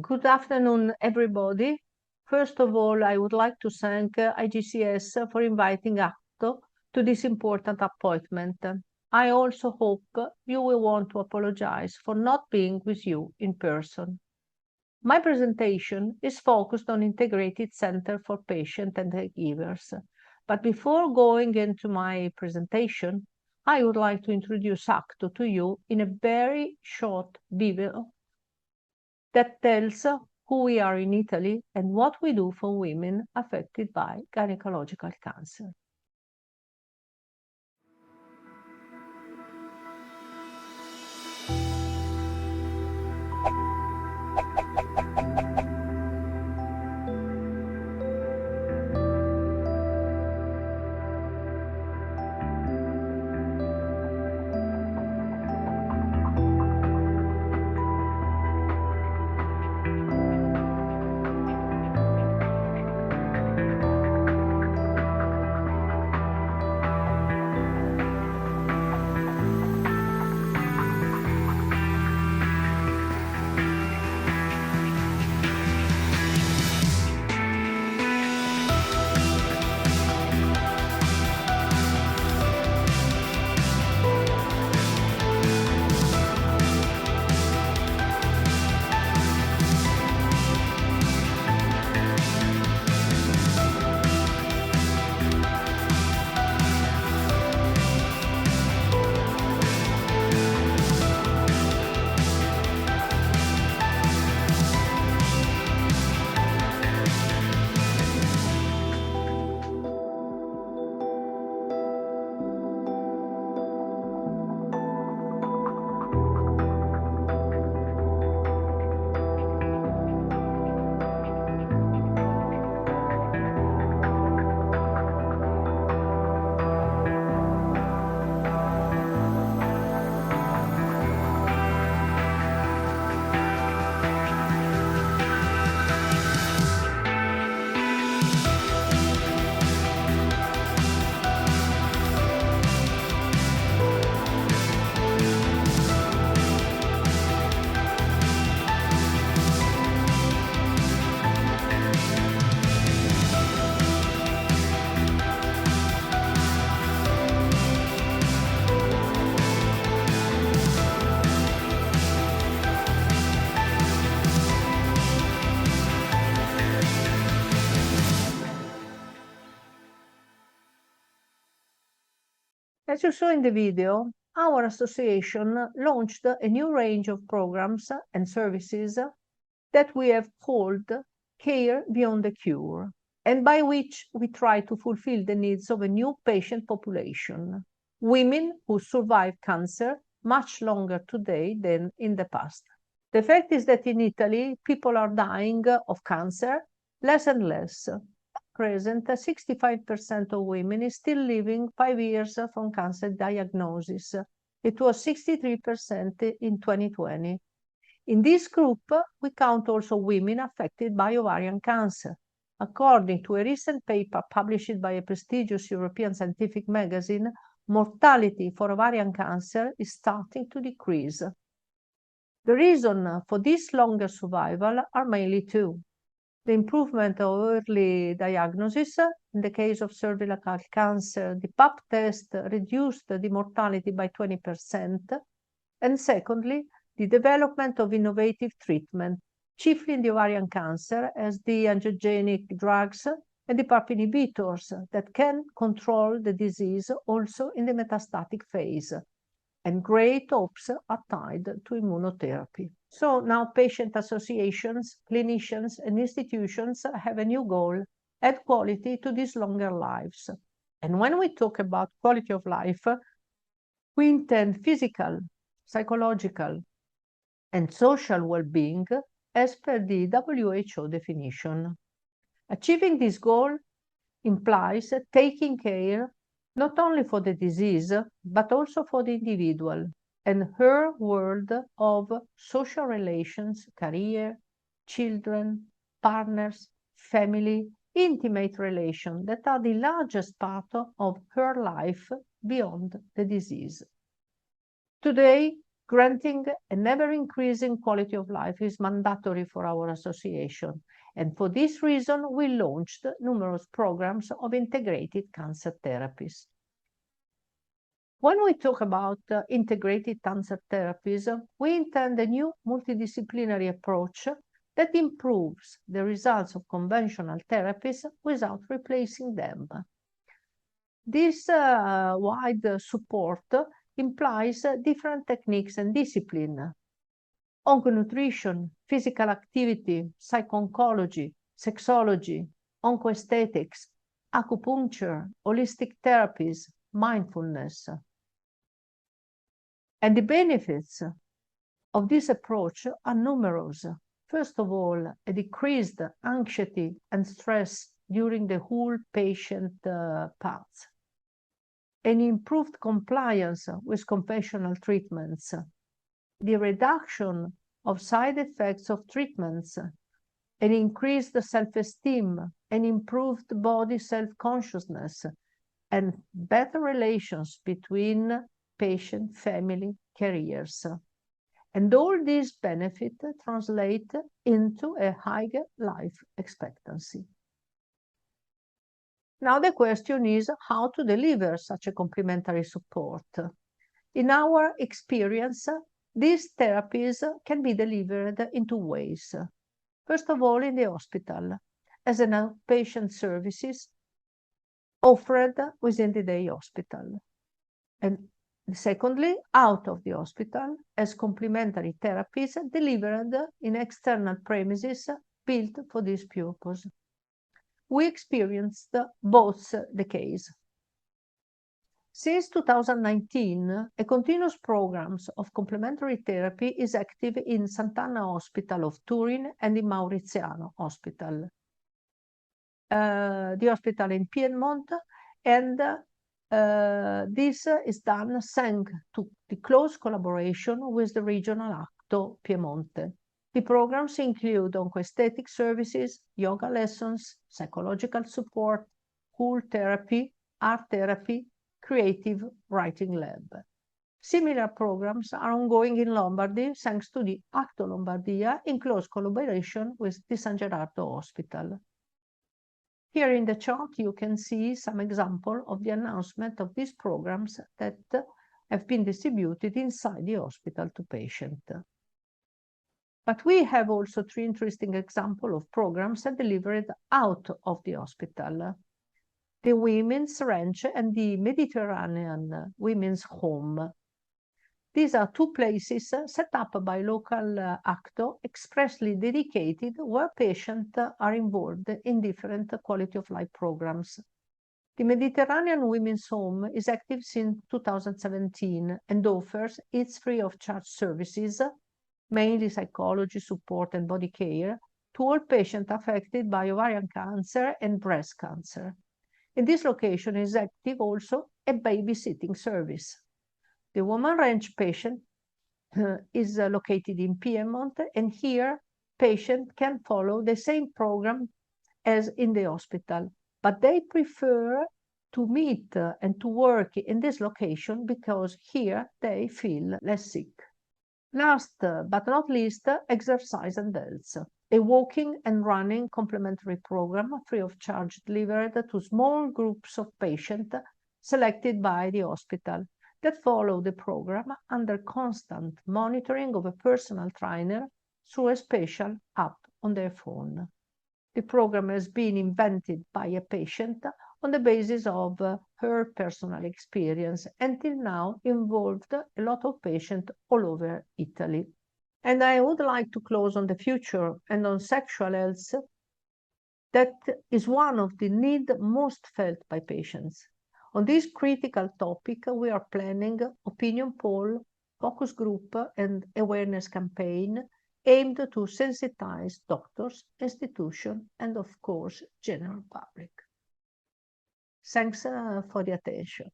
Good afternoon, everybody. First of all, I would like to thank IGCS for inviting Acto to this important appointment. I also hope you will want to apologize for not being with you in person. My presentation is focused on Integrated Center for Patients and Caregivers. But before going into my presentation, I would like to introduce Acto to you in a very short video that tells who we are in Italy and what we do for women affected by gynecological cancer. As you saw in the video, our association launched a new range of programs and services that we have called Care Beyond the Cure, and by which we try to fulfill the needs of a new patient population, women who survive cancer much longer today than in the past. The fact is that in Italy, people are dying of cancer less and less. Present, 65% of women is still living 5 years from cancer diagnosis. It was 63% in 2020. In this group, we count also women affected by ovarian cancer. According to a recent paper published by a prestigious European scientific magazine, mortality for ovarian cancer is starting to decrease. The reason for this longer survival are mainly two. The improvement of early diagnosis. In the case of cervical cancer, the PAP test reduced the mortality by 20%. And secondly, the development of innovative treatment, chiefly in the ovarian cancer, as the angiogenic drugs and the PARP inhibitors that can control the disease also in the metastatic phase. And great hopes are tied to immunotherapy. So now patient associations, clinicians, and institutions have a new goal: add quality to these longer lives. And when we talk about quality of life, we intend physical, psychological, and social well-being as per the WHO definition. Achieving this goal implies taking care not only for the disease, but also for the individual and her world of social relations, career, children, partners, family, intimate relations that are the largest part of her life beyond the disease. Today, Granting an ever-increasing quality of life is mandatory for our association, and for this reason we launched numerous programs of integrated cancer therapies. When we talk about integrated cancer therapies, we intend a new multidisciplinary approach that improves the results of conventional therapies without replacing them. This wide support implies different techniques and discipline: onconutrition, physical activity, psycho-oncology, sexology, oncoaesthetics, acupuncture, holistic therapies, mindfulness. And the benefits of this approach are numerous. First of all, a decreased anxiety and stress during the whole patient path, an improved compliance with conventional treatments, the reduction of side effects of treatments, an increased self-esteem, an improved body self-consciousness, and better relations between patient, family, caregivers. And all these benefits translate into a higher life expectancy. Now the question is how to deliver such a complementary support. In our experience, these therapies can be delivered in two ways. First of all, in the hospital, as an outpatient services offered within the day hospital. And secondly, out of the hospital, as complementary therapies delivered in external premises built for this purpose. We experienced both the case. Since 2019, a continuous program of complementary therapy is active in Sant'Anna Hospital of Turin and in Mauriziano Hospital, the hospital in Piedmont, and this is done thanks to the close collaboration with the regional ACTO Piemonte. The programs include oncoaesthetic services, yoga lessons, psychological support, cool therapy, art therapy, creative writing lab. Similar programs are ongoing in Lombardy thanks to the ACTO Lombardia in close collaboration with the San Gerardo Hospital. Here in the chart, you can see some example of the announcement of these programs that have been distributed inside the hospital to patients. But we have also three interesting examples of programs delivered out of the hospital: the Women's Ranch and the Mediterranean Women's Home. These are two places set up by local ACTO expressly dedicated where patients are involved in different quality of life programs. The Mediterranean Women's Home is active since 2017 and offers its free of charge services, mainly psychology support and body care, to all patients affected by ovarian cancer and breast cancer. In this location is active also a babysitting service. The Woman Ranch patient is located in Piedmont, and here patients can follow the same program as in the hospital, but they prefer to meet and to work in this location because here they feel less sick. Last but not least, exercise and health. A walking and running complementary program free of charge delivered to small groups of patients selected by the hospital that follow the program under constant monitoring of a personal trainer through a special app on their phone. The program has been invented by a patient on the basis of her personal experience, and till now involved a lot of patients all over Italy. And I would like to close on the future and on sexual health. That is one of the needs most felt by patients. On this critical topic, we are planning opinion poll, focus group, and awareness campaign aimed to sensitize doctors, institutions, and of course, general public. Thanks for the attention.